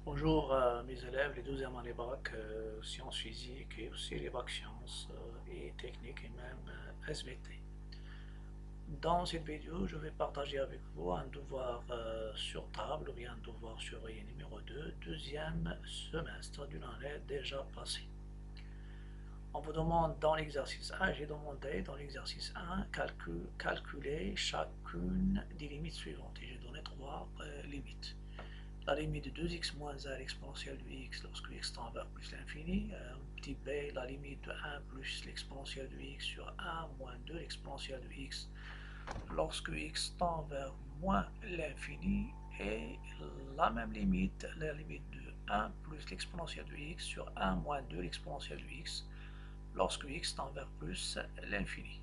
Bonjour mes élèves, les 12e année bac, sciences physiques et aussi les bacs sciences et techniques et même SVT. Dans cette vidéo, je vais partager avec vous un devoir sur table ou bien un devoir surveillé numéro 2, deuxième semestre d'une année déjà passée. On vous demande dans l'exercice 1, j'ai demandé dans l'exercice 1, calculer chacune des limites suivantes et j'ai donné trois limites. La limite de 2x moins 1 l'exponentielle de x lorsque x tend vers plus l'infini. Petit b, la limite de 1 plus l'exponentielle de x sur 1 moins 2 l'exponentielle de x lorsque x tend vers moins l'infini. Et la même limite, la limite de 1 plus l'exponentielle de x sur 1 moins 2 l'exponentielle de x lorsque x tend vers plus l'infini.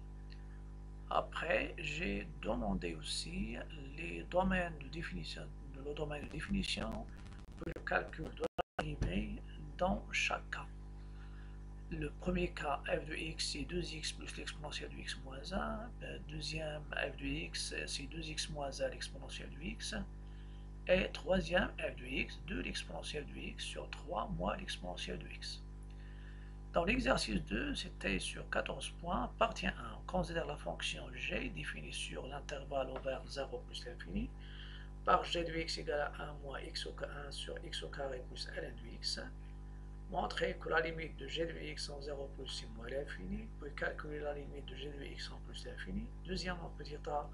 Après, j'ai demandé aussi les domaines de définition, le domaine de définition que le calcul doit arriver dans chaque cas. Le premier cas, f de x, c'est 2x plus l'exponentielle de x moins 1. Le deuxième, f de x, c'est 2x moins 1 l'exponentielle de x. Et troisième, f de x, 2 l'exponentielle de x sur 3 moins l'exponentielle de x. Dans l'exercice 2, c'était sur 14 points. Partie 1, on considère la fonction g définie sur l'intervalle ouvert 0 plus l'infini par g de x égale à 1 moins x au 1 sur x au carré plus ln de x. Montrer que la limite de g de x en 0 plus c'est moins l'infini, puis calculer la limite de g de x en plus l'infini. Deuxièmement, petit a,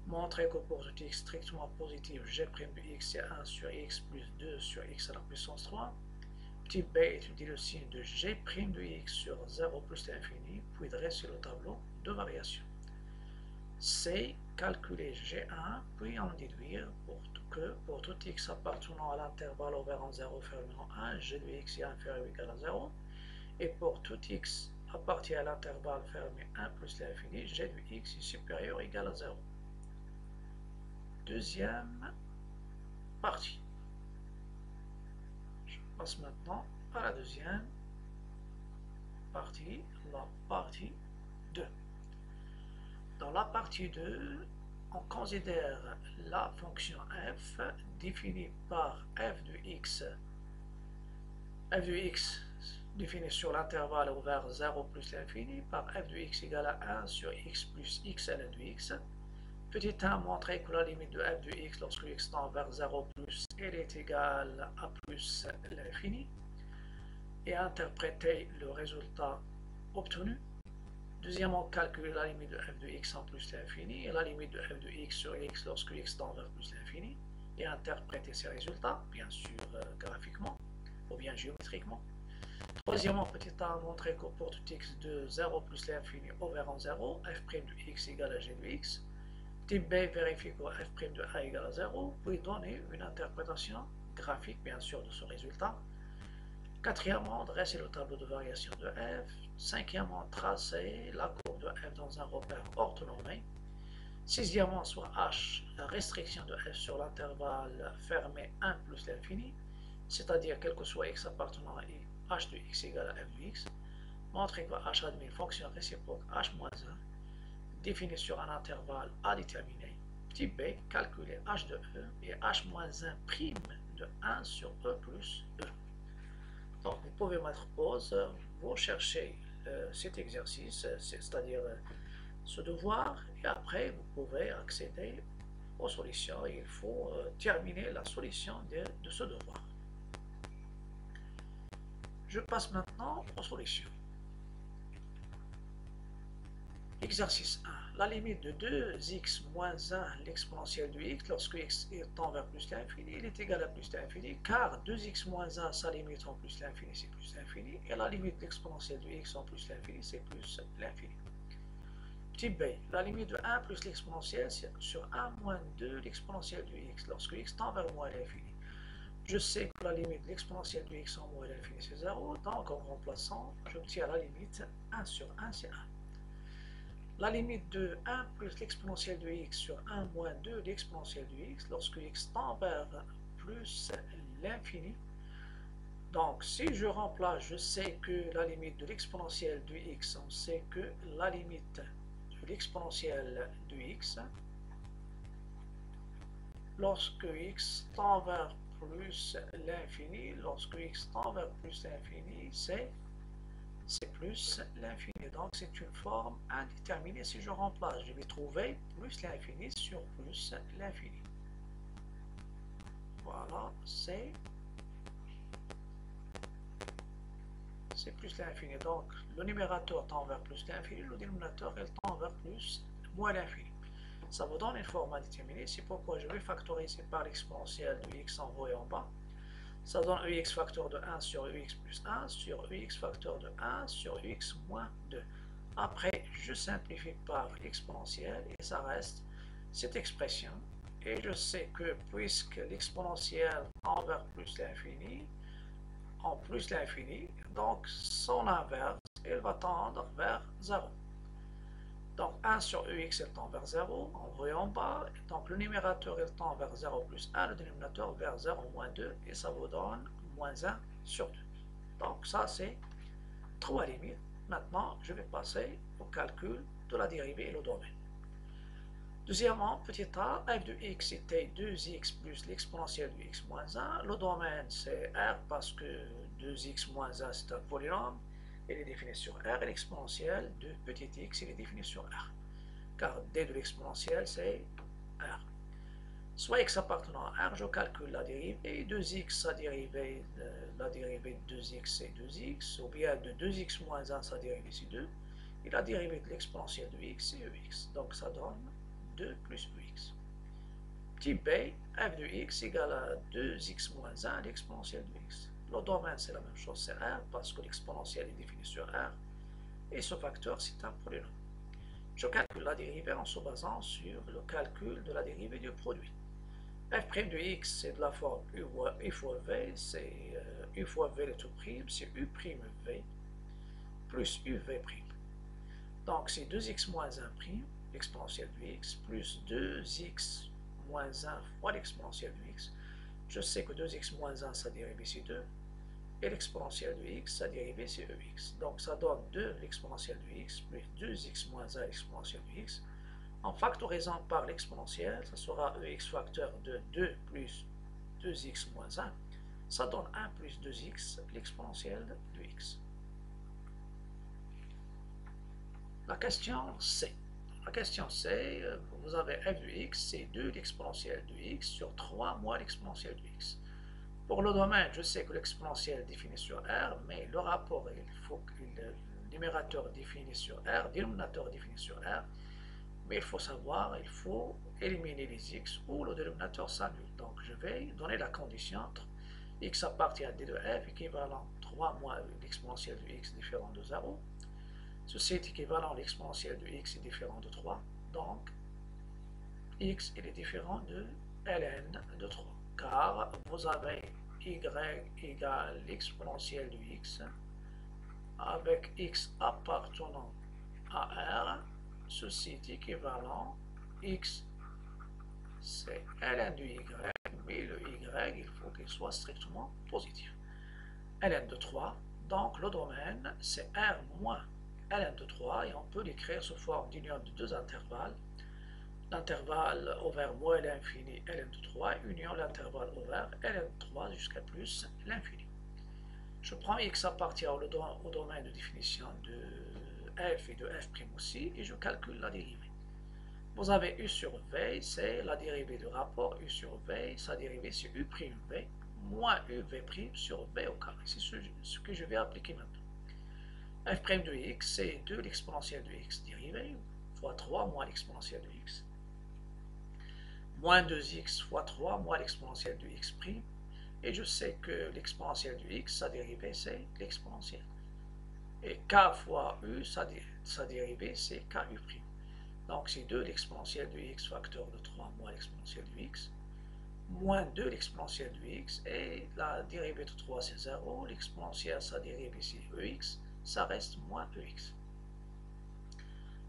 montrer que pour tout x strictement positif, g' de x c'est 1 sur x plus 2 sur x à la puissance 3. Petit b étudie le signe de g' de x sur 0 plus l'infini, puis dresser le tableau de variation. C, calculer G1, puis en déduire pour tout x appartenant à l'intervalle ouvert en 0 fermé en 1, g de x est inférieur ou égal à 0, et pour tout x appartient à l'intervalle fermé 1 plus l'infini, g de x est supérieur ou égal à 0. Deuxième partie. Je passe maintenant à la deuxième partie, la partie 2. Dans la partie 2, on considère la fonction f définie par f de x définie sur l'intervalle ouvert 0 plus l'infini par f de x égale à 1 sur x plus x ln de x. Petit 1, montrer que la limite de f de x lorsque x tend vers 0 plus elle est égale à plus l'infini et interpréter le résultat obtenu. Deuxièmement, calculer la limite de f de x en plus l'infini et la limite de f de x sur x lorsque x tend vers plus l'infini et interpréter ces résultats, bien sûr graphiquement ou bien géométriquement. Troisièmement, petit a, montrer que pour tout x de 0 plus l'infini ouvert en 0, f' de x égale à g de x. Petit b, vérifie que f' de a égale à 0, puis donner une interprétation graphique, bien sûr, de ce résultat. Quatrièmement, dresser le tableau de variation de f. Cinquièmement, tracer la courbe de f dans un repère orthonormé. Sixièmement, soit h, la restriction de f sur l'intervalle fermé 1 plus l'infini, c'est-à-dire quel que soit x appartenant à h de x égale à f de x. Montrer que h admet une fonction réciproque h moins 1, définie sur un intervalle à déterminer. Petit b, calculer h de e et h moins 1 prime de 1 sur e plus e. Donc, vous pouvez mettre pause, vous cherchez cet exercice, c'est-à-dire ce devoir, et après, vous pouvez accéder aux solutions. Il faut terminer la solution de ce devoir. Je passe maintenant aux solutions. Exercice 1. La limite de 2x moins 1 l'exponentielle de x lorsque x tend vers plus l'infini, il est égal à plus l'infini, car 2x moins 1, sa limite en plus l'infini, c'est plus l'infini, et la limite de l'exponentielle de x en plus l'infini, c'est plus l'infini. Petit b, la limite de 1 plus l'exponentielle sur 1 moins 2 l'exponentielle de x lorsque x tend vers moins l'infini. Je sais que la limite de l'exponentielle de x en moins l'infini, c'est 0, donc en remplaçant, j'obtiens la limite 1 sur 1, c'est 1. La limite de 1 plus l'exponentielle de x sur 1 moins 2 l'exponentielle de x lorsque x tend vers plus l'infini. Donc, si je remplace, je sais que la limite de l'exponentielle de x, on sait que la limite de l'exponentielle de x, lorsque x tend vers plus l'infini, lorsque x tend vers plus l'infini, c'est plus l'infini. Donc c'est une forme indéterminée. Si je remplace, je vais trouver plus l'infini sur plus l'infini. Voilà, c'est plus l'infini. Donc le numérateur tend vers plus l'infini, le dénominateur elle tend vers plus moins l'infini. Ça vous donne une forme indéterminée. C'est pourquoi je vais factoriser par l'exponentielle de x en haut et en bas. Ça donne ex facteur de 1 sur ex plus 1 sur ex facteur de 1 sur ex moins 2. Après, je simplifie par l'exponentielle et ça reste cette expression. Et je sais que puisque l'exponentielle tend vers plus l'infini, en plus l'infini, donc son inverse, elle va tendre vers 0. Donc 1 sur ex, elle tend vers 0, en haut et en bas. Donc le numérateur, elle tend vers 0 plus 1, le dénominateur vers 0 moins 2, et ça vous donne moins 1 sur 2. Donc ça, c'est 3 limites. Maintenant, je vais passer au calcul de la dérivée et le domaine. Deuxièmement, petit a, f de x était 2x plus l'exponentielle de x moins 1. Le domaine, c'est r parce que 2x moins 1, c'est un polynôme. Il est défini sur r, et l'exponentielle de petit x, il est défini sur r. Car d de l'exponentielle, c'est r. Soit x appartenant à r, je calcule la dérivée. 2x, la dérivée de 2x, c'est 2x. Ou bien de 2x moins 1, sa dérivée, c'est 2. Et la dérivée de l'exponentielle de x, c'est ex. Donc ça donne 2 plus ex. Petit b, f de x égale à 2x moins 1, l'exponentielle de x. Le domaine, c'est la même chose, c'est r, parce que l'exponentielle est définie sur r. Et ce facteur, c'est un polynôme. Je calcule la dérivée en se basant sur le calcul de la dérivée du produit. f' de x, c'est de la forme u fois v, c'est u fois v le tout prime, c'est u' v plus uv'. Donc c'est 2x moins 1 prime, l'exponentielle de x, plus 2x moins 1 fois l'exponentielle de x. Je sais que 2x moins 1, sa dérivée c'est 2, et l'exponentielle de x, sa dérivée c'est ex. Donc ça donne 2 l'exponentielle de x plus 2x moins 1 l'exponentielle de x. En factorisant par l'exponentielle, ça sera ex facteur de 2 plus 2x moins 1. Ça donne 1 plus 2x, l'exponentielle de x. La question C. La question C, vous avez f de x, c'est 2 l'exponentielle de x sur 3 moins l'exponentielle de x. Pour le domaine, je sais que l'exponentielle est définie sur R, mais le rapport, il faut que le numérateur est défini sur R, le dénominateur est défini sur R, mais il faut savoir, il faut éliminer les x ou le dénominateur s'annule. Donc je vais donner la condition entre x appartient à d de f équivalent 3 moins l'exponentielle de x différent de 0. Ceci est équivalent à l'exponentielle de x est différent de 3. Donc x il est différent de ln de 3. Car vous avez y égale l'exponentielle de x avec x appartenant à r. Ceci est équivalent, x c'est ln de y, mais le y il faut qu'il soit strictement positif. ln de 3, donc le domaine c'est r moins ln de 3 et on peut l'écrire sous forme d'union de deux intervalles. L'intervalle ouvert moins l'infini ln de 3, union l'intervalle ouvert ln de 3 jusqu'à plus l'infini. Je prends x appartient au domaine de définition de f et de f' aussi, et je calcule la dérivée. Vous avez u sur v, c'est la dérivée du rapport u sur v, sa dérivée c'est u'v moins uv' sur v au carré. C'est ce que je vais appliquer maintenant. f' de x, c'est 2 l'exponentielle de x dérivée, fois 3 moins l'exponentielle de x, moins 2x fois 3 moins l'exponentielle de x', et je sais que l'exponentielle de x, sa dérivée, c'est l'exponentielle. Et k fois u, sa dérivée, c'est ku'. Donc c'est 2 l'exponentielle de x facteur de 3 moins l'exponentielle de x, moins 2 l'exponentielle de x, et la dérivée de 3 c'est 0, l'exponentielle, sa dérivée c'est ex, ça reste moins ex.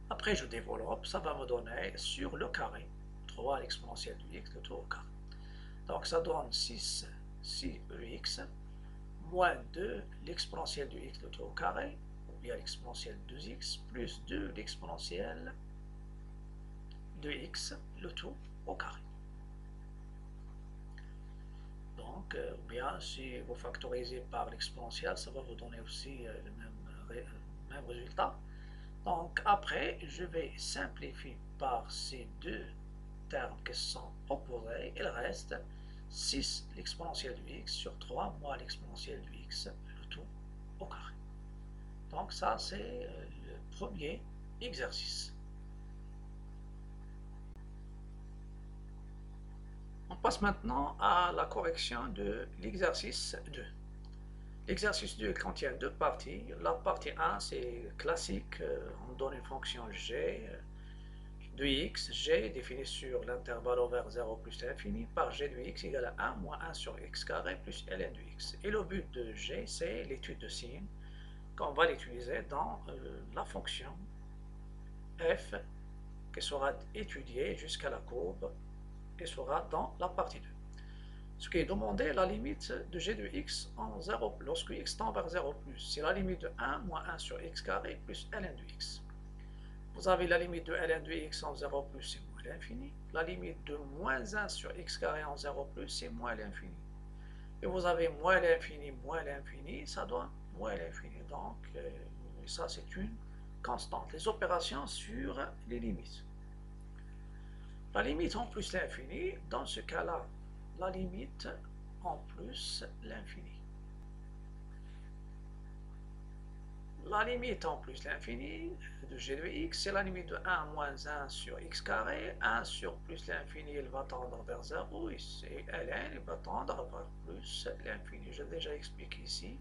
Après je développe, ça va me donner sur le carré, 3 l'exponentielle de x, le tout au carré. Donc ça donne 6 ex, moins 2 l'exponentielle de x, le tout au carré, ou bien l'exponentielle de 2x, plus 2 l'exponentielle de x, le tout au carré. Donc Donc, bien, si vous factorisez par l'exponentielle, ça va vous donner aussi même résultat. Donc, après, je vais simplifier par ces deux termes qui sont opposés. Il reste 6 l'exponentielle de x sur 3 moins l'exponentielle de x, le tout au carré. Donc, ça, c'est le premier exercice. On passe maintenant à la correction de l'exercice 2. L'exercice 2 contient deux parties. La partie 1, c'est classique, on donne une fonction g de x, g définie sur l'intervalle ouvert 0 plus l'infini par g de x égale à 1 moins 1 sur x carré plus ln de x. Et le but de g, c'est l'étude de signe qu'on va l'utiliser dans la fonction f qui sera étudiée jusqu'à la courbe et sera dans la partie 2. Ce qui est demandé, la limite de g de x en 0, lorsque x tend vers 0 plus, c'est la limite de 1 moins 1 sur x carré plus ln de x. Vous avez la limite de ln de x en 0 plus, c'est moins l'infini. La limite de moins 1 sur x carré en 0 plus, c'est moins l'infini. Et vous avez moins l'infini, ça donne moins l'infini. Donc, ça c'est une constante. Les opérations sur les limites. La limite en plus l'infini, dans ce cas-là, la limite en plus l'infini. La limite en plus l'infini de g de x, c'est la limite de 1 moins 1 sur x carré. 1 sur plus l'infini, il va tendre vers 0. Et ln, il va tendre vers plus l'infini. J'ai déjà expliqué ici.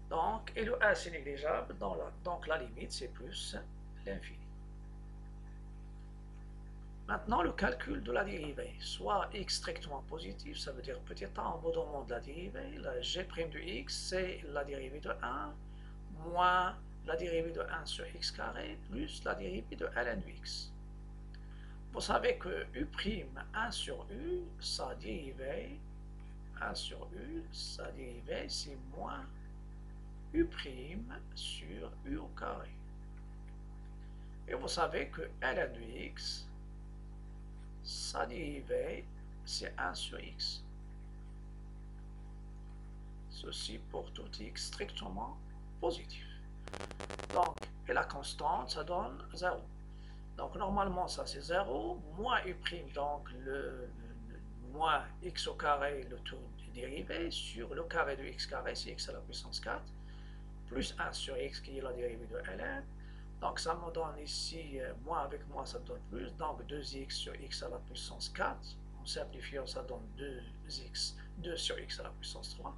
Donc, et le 1 c'est négligeable, donc la limite c'est plus l'infini. Maintenant, le calcul de la dérivée, soit x strictement positif, ça veut dire petit a, on vous demande la dérivée, la g' de x, c'est la dérivée de 1, moins la dérivée de 1 sur x carré, plus la dérivée de ln de x. Vous savez que u'1 sur u, sa dérivée, 1 sur u, sa dérivée, c'est moins u' sur u au carré. Et vous savez que ln de x, sa dérivée, c'est 1 sur x. Ceci pour tout x strictement positif. Donc, et la constante, ça donne 0. Donc, normalement, ça c'est 0, moins u', donc le moins x au carré, le tout dérivé, sur le carré de x carré, c'est x à la puissance 4, plus 1 sur x qui est la dérivée de ln. Donc ça me donne ici, moins avec moins ça donne plus, donc 2x sur x à la puissance 4, en simplifiant ça donne 2x, 2 sur x à la puissance 3,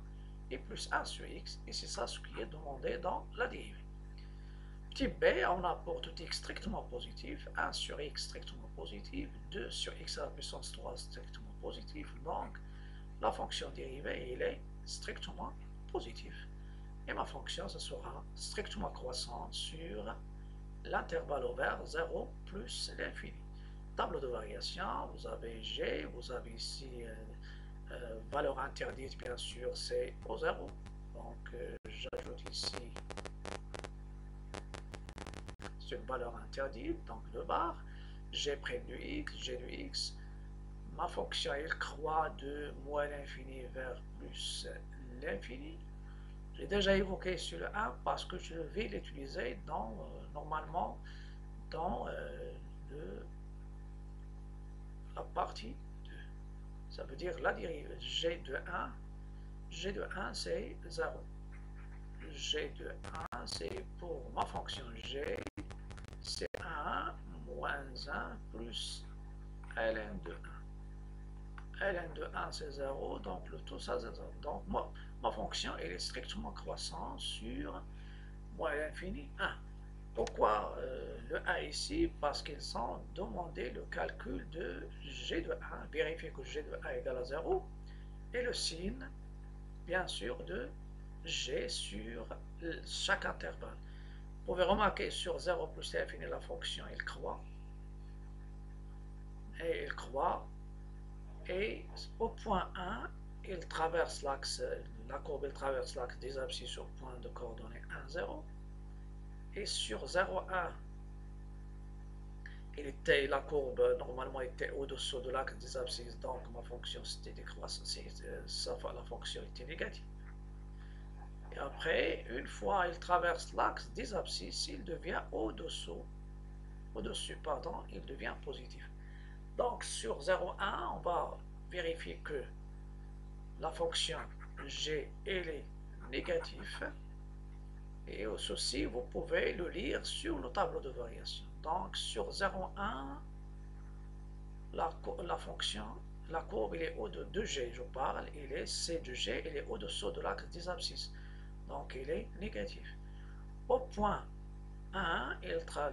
et plus 1 sur x, et c'est ça ce qui est demandé dans la dérivée. Petit b, on a pour tout x strictement positif, 1 sur x strictement positif, 2 sur x à la puissance 3 strictement positif, donc la fonction dérivée, elle est strictement positive. Et ma fonction, ce sera strictement croissante sur l'intervalle ouvert 0 plus l'infini. Tableau de variation, vous avez g, vous avez ici valeur interdite, bien sûr, c'est au 0. Donc, j'ajoute ici cette valeur interdite, donc le bar, g' de x, g de x. Ma fonction, elle croît de moins l'infini vers plus l'infini. J'ai déjà évoqué sur le 1 parce que je vais l'utiliser normalement dans la partie 2. Ça veut dire la dérivée g de 1. G de 1 c'est 0. G de 1 c'est pour ma fonction g, c'est 1 moins 1 plus ln de 1. ln de 1 c'est 0, donc le tout ça c'est 0. Donc ma fonction elle est strictement croissante sur moins l'infini 1. Pourquoi le 1 ici? Parce qu'ils ont demandé le calcul de g de 1, vérifier que g de 1 égale à 0, et le signe, bien sûr, de g sur chaque intervalle. Vous pouvez remarquer sur 0 plus l'infini, la fonction, elle croît, et elle croît, et au point 1, il traverse l'axe, la courbe elle traverse l'axe des abscisses au point de coordonnées 1, 0, et sur 0, 1, la courbe normalement était au-dessous de l'axe des abscisses, donc ma fonction c'était décroissante, la fonction était négative. Et après, une fois il traverse l'axe des abscisses, il devient au-dessus, pardon, il devient positif. Donc sur 0,1, on va vérifier que la fonction g elle est négative. Et ceci, vous pouvez le lire sur le tableau de variation. Donc sur 0,1, la fonction, la courbe il est au-dessus de g, je parle, c de g, il est au-dessous de l'axe des abscisses. Donc il est négatif. Au point 1,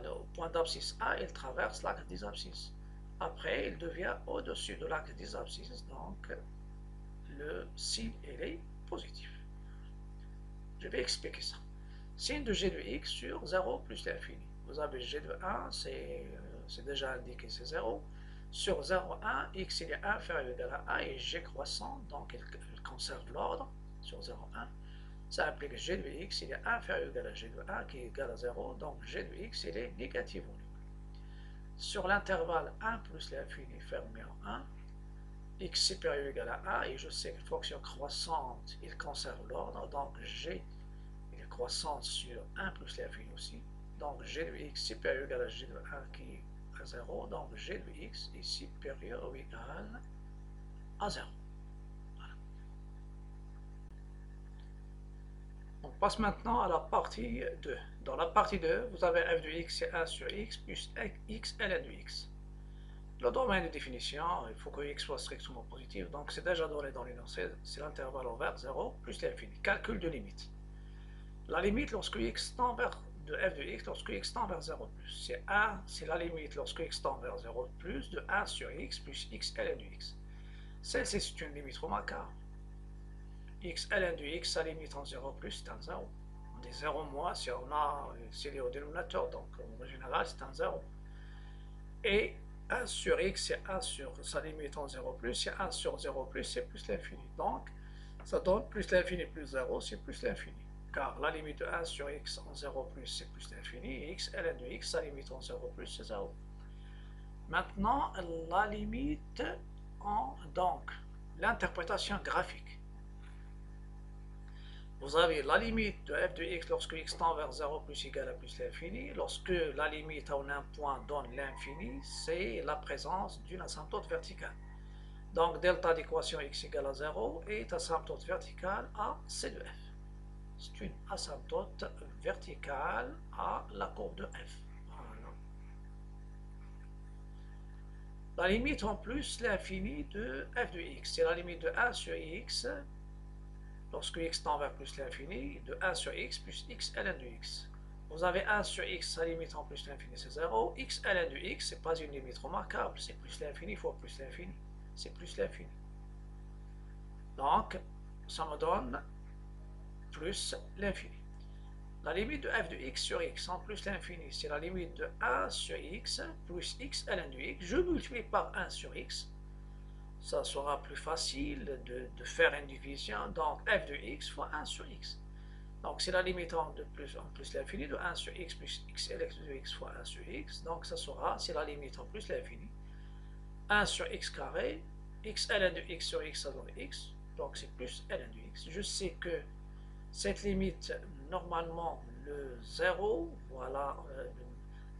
au point d'abscisse A, il traverse l'axe des abscisses. Après, il devient au-dessus de l'axe des abscisses, donc le signe il est positif. Je vais expliquer ça. Signe de g de x sur 0 plus l'infini. Vous avez g de 1, c'est déjà indiqué, c'est 0. Sur 0,1, x il est inférieur ou égal à 1 et g croissant, donc il conserve l'ordre sur 0,1. Ça implique g de x il est inférieur ou égal à g de 1 qui est égal à 0, donc g de x il est négatif au nul. Sur l'intervalle 1 plus l'infini fermé en 1, x supérieur ou égal à 1, et je sais que fonction croissante, il conserve l'ordre, donc g est croissante sur 1 plus l'infini aussi, donc g de x supérieur ou égal à g de 1 qui est à 0, donc g de x est supérieur ou égal à 0. Voilà. On passe maintenant à la partie 2. Dans la partie 2, vous avez f de x c'est 1 sur x plus x ln de x. Le domaine de définition, il faut que x soit strictement positif, donc c'est déjà donné dans l'énoncé, c'est l'intervalle ouvert 0 plus l'infini. Calcul de limite. La limite lorsque x tend vers de f de x lorsque x tend vers 0 plus. C'est la limite lorsque x tend vers 0 plus de 1 sur x plus x ln de x. Celle-ci c'est une limite remarquable. X ln de x, sa limite en 0 plus c'est un 0. On dit 0 moins si s'il est au dénominateur, donc en général c'est un 0. Et 1 sur x c'est 1 sur sa limite en 0 plus, c'est 1 sur 0 plus c'est plus l'infini. Donc ça donne plus l'infini plus 0 c'est plus l'infini. Car la limite de 1 sur x en 0 plus c'est plus l'infini, et x ln de x, sa limite en 0 plus c'est 0. Maintenant, la limite donc, l'interprétation graphique. Vous avez la limite de f de x lorsque x tend vers 0 plus égale à plus l'infini. Lorsque la limite en un point donne l'infini, c'est la présence d'une asymptote verticale. Donc, delta d'équation x égale à 0 est asymptote verticale à c de f. C'est une asymptote verticale à la courbe de f. Voilà. La limite en plus l'infini de f de x, c'est la limite de 1 sur x lorsque x tend vers plus l'infini, de 1 sur x plus x ln de x. Vous avez 1 sur x, sa limite en plus l'infini c'est 0. X ln de x, c'est pas une limite remarquable, c'est plus l'infini fois plus l'infini. C'est plus l'infini. Donc, ça me donne plus l'infini. La limite de f de x sur x en plus l'infini, c'est la limite de 1 sur x plus x ln de x. Je multiplie par 1 sur x. Ça sera plus facile de faire une division. Donc f de x fois 1 sur x. Donc c'est la limite en plus l'infini de 1 sur x plus x ln de x fois 1 sur x. Donc ça sera, c'est la limite en plus l'infini. 1 sur x carré, x ln de x sur x, ça donne x. Donc c'est plus ln de x. Je sais que cette limite, normalement, le 0, voilà,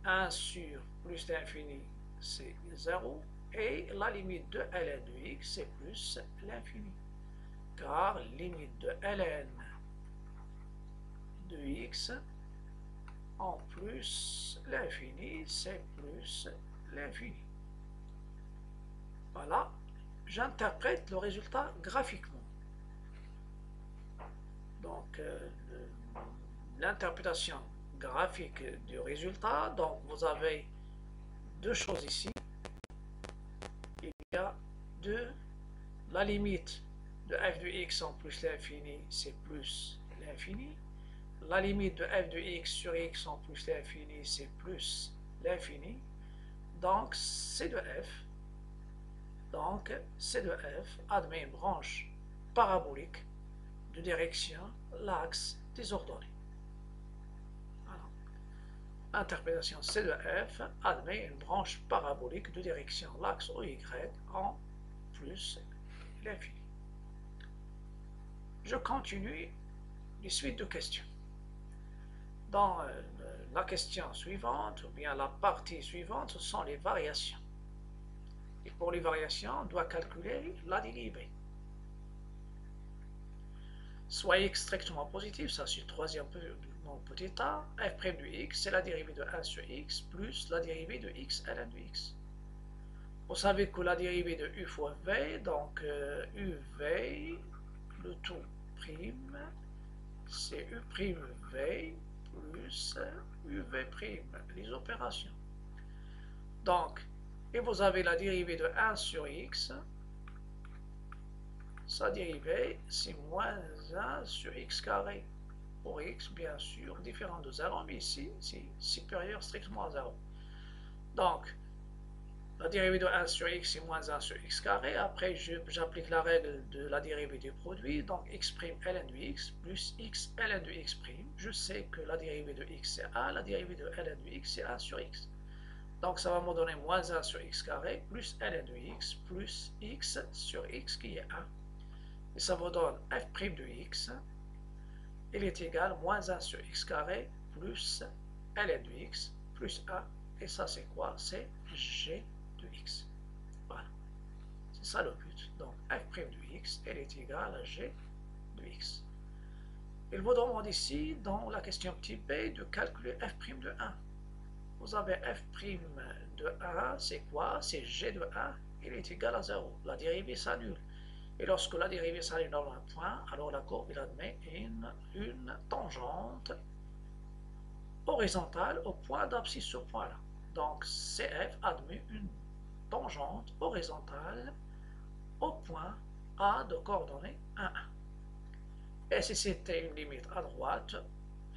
1 sur plus l'infini, c'est 0. Et la limite de ln de x, c'est plus l'infini. Car limite de ln de x en plus l'infini, c'est plus l'infini. Voilà, j'interprète le résultat graphiquement. Donc, l'interprétation graphique du résultat, donc vous avez deux choses ici. Il y a la limite de f de x en plus l'infini, c'est plus l'infini. La limite de f de x sur x en plus l'infini, c'est plus l'infini. Donc, c de f, admet une branche parabolique de direction l'axe des ordonnées. Voilà. interprétation C de f admet une branche parabolique de direction l'axe OY en plus l'infini. Je continue les suites de questions. Dans la question suivante, ou bien la partie suivante, ce sont les variations. Et pour les variations, on doit calculer la dérivée. Soit x strictement positif, ça c'est le troisième petit a, f' de x, c'est la dérivée de 1 sur x plus la dérivée de x ln de x. Vous savez que la dérivée de u fois v, donc uv, le tout prime, c'est u prime v plus uv prime, les opérations. Donc, et vous avez la dérivée de 1 sur x, sa dérivée, c'est moins 1 sur x carré. Pour x, bien sûr, différent de 0, mais ici, c'est supérieur strictement à 0. Donc, la dérivée de 1 sur x, c'est moins 1 sur x carré. Après, j'applique la règle de la dérivée du produit. Donc, x' ln de x plus x ln de x'. Je sais que la dérivée de x, c'est 1. La dérivée de ln de x, c'est 1 sur x. Donc, ça va me donner moins 1 sur x carré plus ln de x plus x sur x qui est 1. Et ça vous donne f' de x. Il est égal à moins 1 sur x carré plus ln de x plus 1. Et ça, c'est quoi? C'est g de x. Voilà. C'est ça le but. Donc, f' de x, elle est égale à g de x. Il vous demande ici, dans la question petit b, de calculer f' de 1. Vous avez f' de 1, c'est quoi? C'est g de 1, il est égal à 0. La dérivée s'annule. Et lorsque la dérivée s'annule dans un point, alors la courbe il admet une tangente horizontale au point d'abscisse ce point-là. Donc CF admet une tangente horizontale au point A de coordonnées 1, 1. Et si c'était une limite à droite,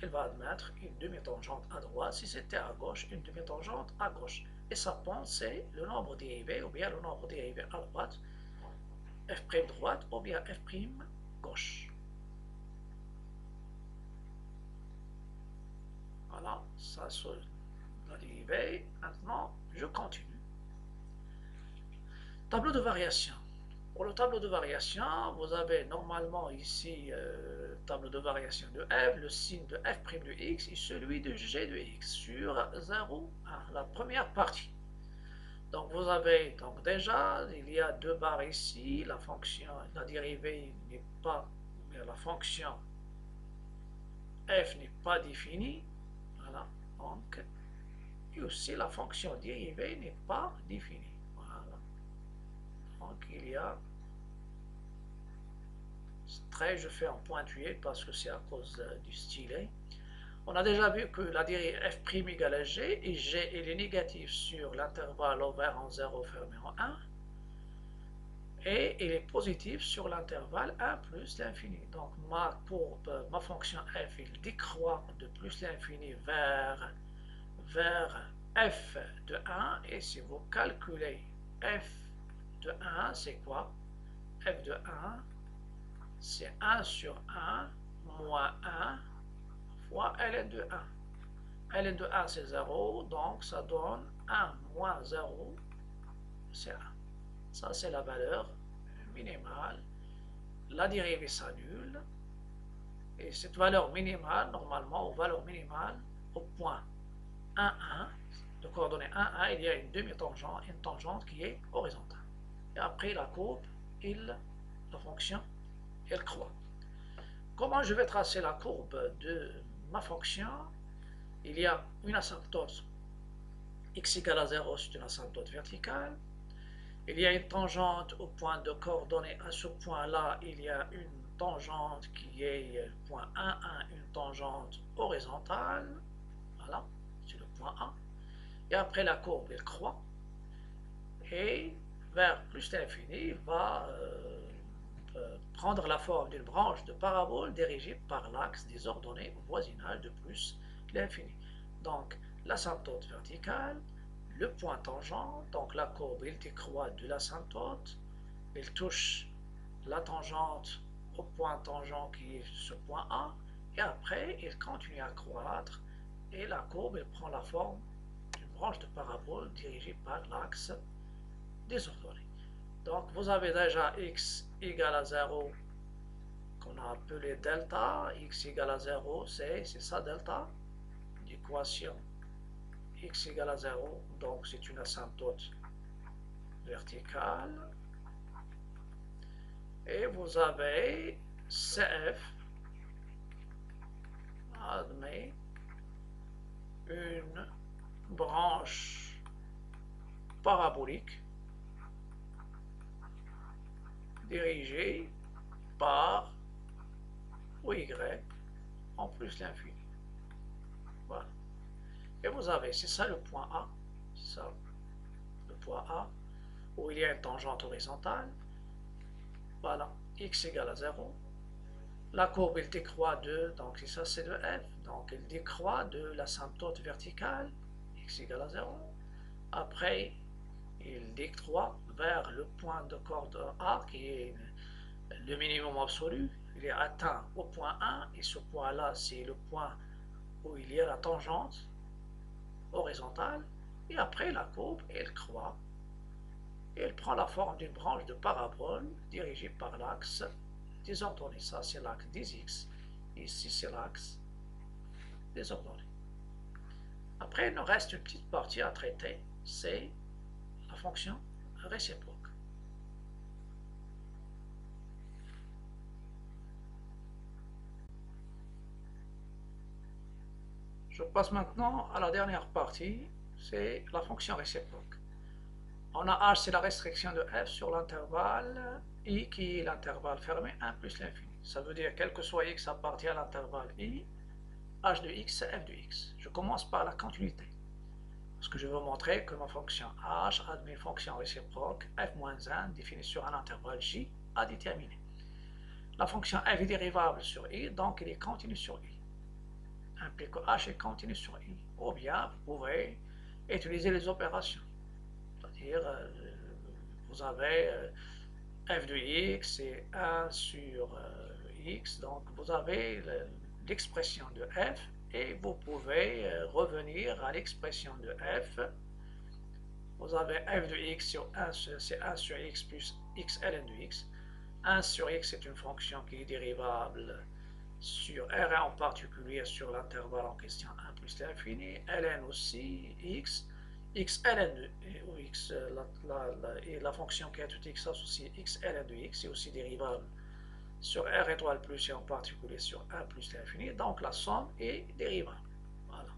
elle va admettre une demi-tangente à droite. Si c'était à gauche, une demi-tangente à gauche. Et sa pente, c'est le nombre dérivé, ou bien le nombre dérivé à droite, f' droite, ou bien f' gauche. Voilà, ça c'est la dérivée. Maintenant, je continue. Tableau de variation. Pour le tableau de variation, vous avez normalement ici tableau de variation de f, le signe de f' de x et celui de g de x sur 0, 1, la première partie. Donc vous avez, donc déjà, il y a deux barres ici, la fonction, la dérivée n'est pas, mais la fonction f n'est pas définie, voilà, donc, et aussi la fonction dérivée n'est pas définie, voilà. Donc il y a je fais en pointillé parce que c'est à cause du stylet. On a déjà vu que la dérivée f' égale à g, et g il est négatif sur l'intervalle ouvert en 0 fermé en 1, et il est positif sur l'intervalle 1 plus l'infini. Donc ma courbe, ma fonction f, il décroît de plus l'infini vers f de 1, et si vous calculez f de 1, c'est quoi? F de 1, c'est 1 sur 1 moins 1 fois ln de 1. ln de 1 c'est 0, donc ça donne 1 moins 0, c'est 1. Ça c'est la valeur minimale. La dérivée s'annule. Et cette valeur minimale, normalement, aux valeurs minimales, au point 1, 1, de coordonnées 1, 1, il y a une demi-tangente, une tangente qui est horizontale. Et après la courbe, la fonction, elle croît. Comment je vais tracer la courbe de ma fonction? Il y a une asymptote x égale à 0, c'est une asymptote verticale. Il y a une tangente au point de coordonnées. À ce point-là, il y a une tangente qui est le point 1, 1, une tangente horizontale. Voilà, c'est le point A. Et après, la courbe, elle croît. Et vers plus l'infini, va prendre la forme d'une branche de parabole dirigée par l'axe des ordonnées au voisinage de plus l'infini. Donc, l'asymptote verticale, le point tangent, donc la courbe, il décroît de l'asymptote, il touche la tangente au point tangent qui est ce point A, et après, il continue à croître et la courbe elle prend la forme d'une branche de parabole dirigée par l'axe désordonné. Donc vous avez déjà x égale à 0 qu'on a appelé delta, x égale à 0, c'est ça delta, l'équation x égale à 0, donc c'est une asymptote verticale, et vous avez CF, admet une branche parabolique dirigée par y en plus l'infini. Voilà. Et vous avez, c'est ça le point A, ça, le point A, où il y a une tangente horizontale. Voilà, x égale à 0. La courbe, elle décroît de, donc ça c'est de f, donc elle décroît de l'asymptote verticale, x égale à 0. Après, il décroît vers le point de corde A, qui est le minimum absolu. Il est atteint au point 1, et ce point-là, c'est le point où il y a la tangente horizontale, et après la courbe, elle croît, et elle prend la forme d'une branche de parabole dirigée par l'axe désordonné. Ça, c'est l'axe des x. Ici, c'est l'axe désordonné. Après, il nous reste une petite partie à traiter, c'est la fonction réciproque. Je passe maintenant à la dernière partie, c'est la fonction réciproque. On a h, c'est la restriction de f sur l'intervalle i, qui est l'intervalle fermé 1 plus l'infini. Ça veut dire, quel que soit x appartient à l'intervalle i, h de x, c'est f de x. Je commence par la continuité, parce que je veux montrer que ma fonction h admet une fonction réciproque f-1 définie sur un intervalle j à déterminer. La fonction f est dérivable sur i, donc elle est continue sur i. Implique que h est continu sur i. Ou bien, vous pouvez utiliser les opérations. C'est-à-dire, vous avez f de x, c'est 1 sur x, donc vous avez l'expression de f, et vous pouvez revenir à l'expression de f. Vous avez f de x sur 1, c'est 1 sur x plus x ln de x. 1 sur x est une fonction qui est dérivable sur Rn en particulier, sur l'intervalle en question 1 plus l'infini, ln aussi, x ln de x, et la fonction qui est toute x associée x ln de x est aussi dérivable sur R étoile plus et en particulier sur 1 plus l'infini, donc la somme est dérivable. Voilà.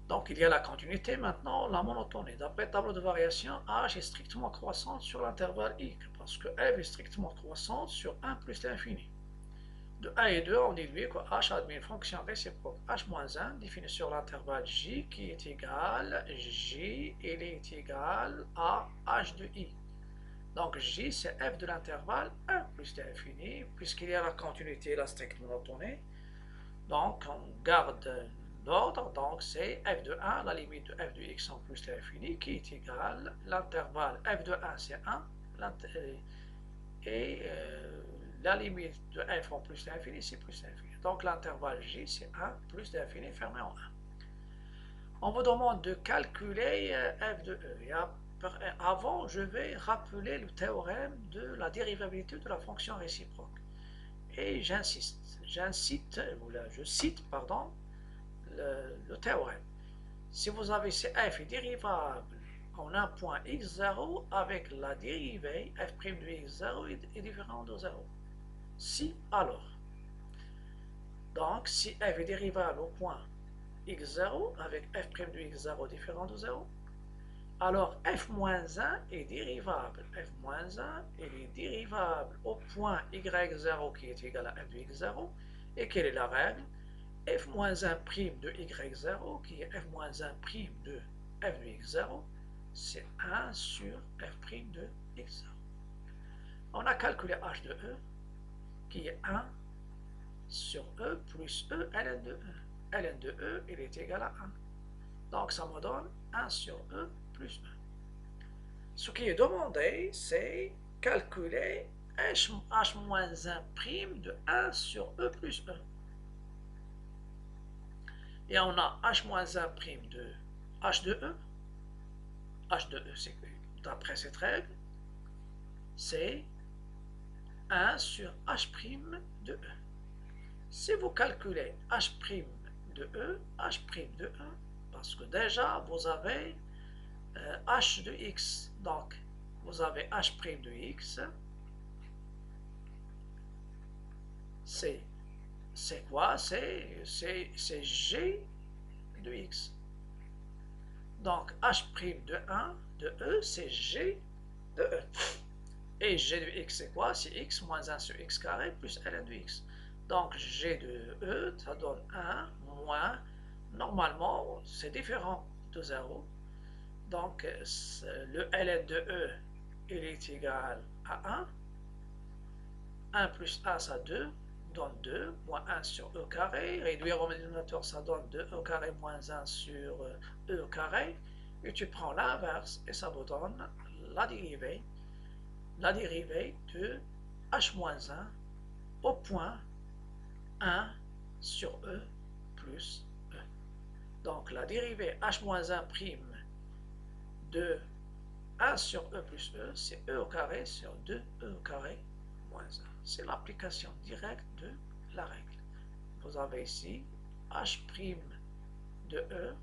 Donc il y a la continuité, maintenant la monotonie. D'après le tableau de variation, h est strictement croissante sur l'intervalle y, parce que f est strictement croissante sur 1 plus l'infini. De 1 et 2, on déduit que h admet une fonction réciproque h-1 définie sur l'intervalle j qui est égal j, il est égal à h de i. Donc j c'est f de l'intervalle 1 plus l'infini, puisqu'il y a la continuité et la stricte monotonie. Donc on garde l'ordre, donc c'est f de 1, la limite de f de x en plus l'infini, qui est égal, l'intervalle f de 1 c'est 1, et la limite de f en plus l'infini, c'est plus l'infini. Donc l'intervalle j, c'est 1 plus l'infini fermé en 1. On vous demande de calculer f de e. Et avant, je vais rappeler le théorème de la dérivabilité de la fonction réciproque. Et je cite le théorème. Si vous avez f est dérivable en un point x0 avec la dérivée f' de x0 est différent de 0. Si, alors. Donc, si f est dérivable au point x0 avec f' de x0 différent de 0, alors f-1 est dérivable. f-1 est dérivable au point y0 qui est égal à f de x0. Et quelle est la règle? f-1' de y0 qui est f-1' de f de x0, c'est 1 sur f' de x0. On a calculé h de e, qui est 1 sur e plus e ln de e. ln de e, il est égal à 1. Donc ça me donne 1 sur e plus e. Ce qui est demandé, c'est calculer h-1' de 1 sur e plus e. Et on a h moins 1 prime de h de e. H de e, c'est d'après cette règle, c'est 1 sur h prime de e. Si vous calculez h prime de e, h prime de e, parce que déjà vous avez h de x, donc vous avez h prime de x, c'est quoi? C'est g de x. Donc h prime de 1 de e, c'est g de e. Et g de x, c'est quoi? C'est x moins 1 sur x carré plus ln de x. Donc g de e, ça donne 1 moins, normalement, c'est différent de 0. Donc le ln de e, il est égal à 1. 1 plus 1, ça 2, donne 2, moins 1 sur e carré. Réduire au dénominateur, ça donne 2e carré moins 1 sur e carré. Et tu prends l'inverse et ça vous donne la dérivée de h moins 1 au point 1 sur e plus e. Donc la dérivée h moins 1 prime de 1 sur e plus e, c'est e au carré sur 2e au carré moins 1. C'est l'application directe de la règle. Vous avez ici h prime de e,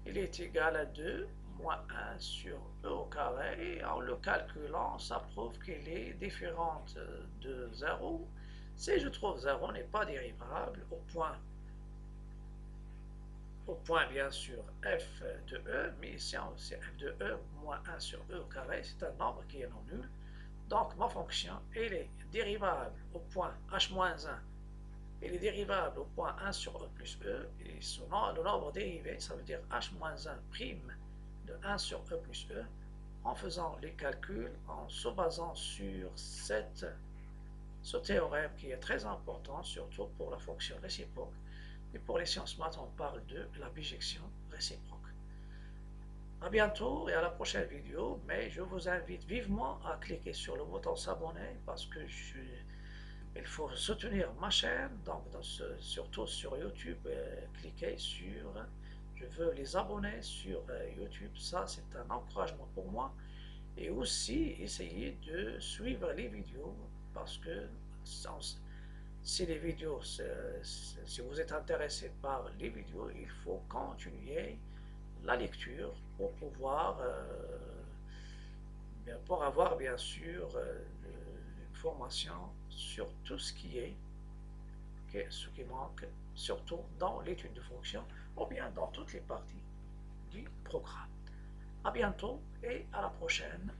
il est égal à 2 moins 1 sur e au carré, et en le calculant, ça prouve qu'il est différente de 0. Si je trouve 0 n'est pas dérivable au point bien sûr f de e, mais ici c'est f de e moins 1 sur e au carré, c'est un nombre qui est non nul. Donc ma fonction, elle est dérivable au point h moins 1, elle est dérivable au point 1 sur e plus e, et le nombre dérivé, ça veut dire h moins 1 prime de 1 sur e plus e, en faisant les calculs, en se basant sur ce théorème qui est très important, surtout pour la fonction réciproque. Et pour les sciences maths, on parle de la bijection réciproque. À bientôt et à la prochaine vidéo, mais je vous invite vivement à cliquer sur le bouton s'abonner parce que il faut soutenir ma chaîne, donc surtout sur YouTube, cliquez sur je veux les abonner sur YouTube, ça c'est un encouragement pour moi, et aussi essayez de suivre les vidéos parce que si les vidéos, si vous êtes intéressé par les vidéos, il faut continuer la lecture pour pouvoir, pour avoir bien sûr une formation sur tout ce ce qui manque, surtout dans l'étude de fonction ou bien dans toutes les parties du programme. À bientôt et à la prochaine.